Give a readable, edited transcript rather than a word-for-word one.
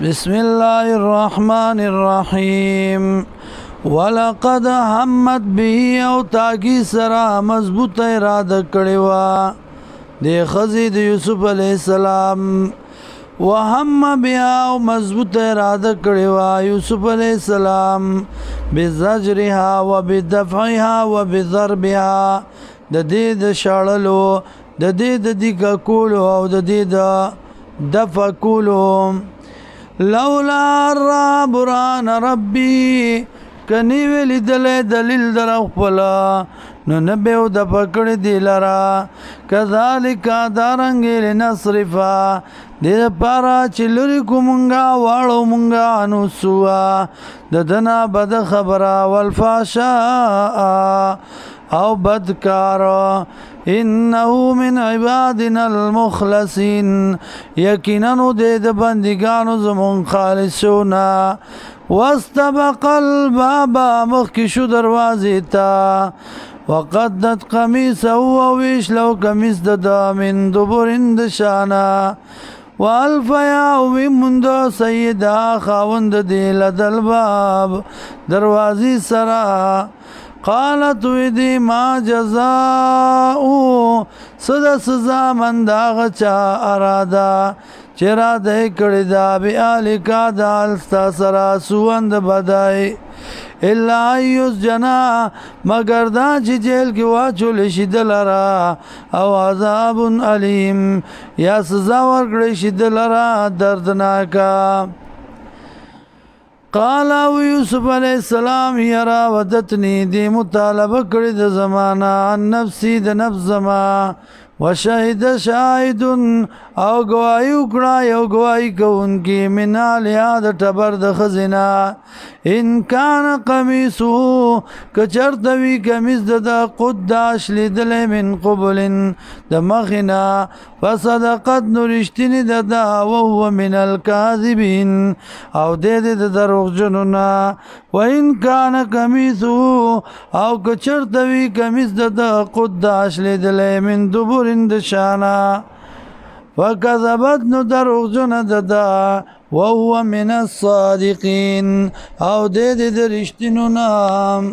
بسم الله الرحمن الرحیم ولقد همت به او تاکی سرا مضبوط اراده کړی وا د خزی د یوسف علی السلام وهم بیا او مضبوط اراده کړی وا یوسف علی السلام بزجرها وبدفعها وبضربها د دې د شاړلو د دې د کولو او د دې د دفع کولو لولا را بران ربی کنی ویلی دلیل در خپلا نو نبیو د پکړ دی لرا کذالک دارنګ لنصرفا د پارا چلری کومنګا واړو مونږه انو سوا د دنا بد خبره والفاشا او بدکار انه من عبادنا المخلصين یقینا د بندگانو زمون خالصونا واستبق الباب مخکشو دروازه تا وقدت قميصه وويش لو قميص د من دبرند شانا والف يا ومند سيدا خاوند دي لدل باب دروازي سرا قالت ودي ما جزاء صدا سزا من داغ چا ارادا چرا دې کړی دا بیا لیکا دال سرا سوند بدای الا ایس جنا مگر دا چې جیل کې واچول شي دلرا او عذاب علیم یا سزا ورکړي شي دلرا دردناکا قال يوسف عليه السلام يرا ودتني دي مطالبه کړی د زمانہ عن نفسي د نفس زما وشهد شاهد او گواہی وکړه یو گواہی کوونکی من الیاد تبر د خزینه ان کان قمیصو کچرتوی کمیس د قداش لیدل من قبل د مخنا فصدقت نورشتنی د او هو من الكاذبین او د دروغجنونا وان کان قمیصو او کچرتوی کمیس د قداش لیدل من دبر د شانا وكذبت ندروغجن ددا وهو من الصادقين او دې د رښتینو نام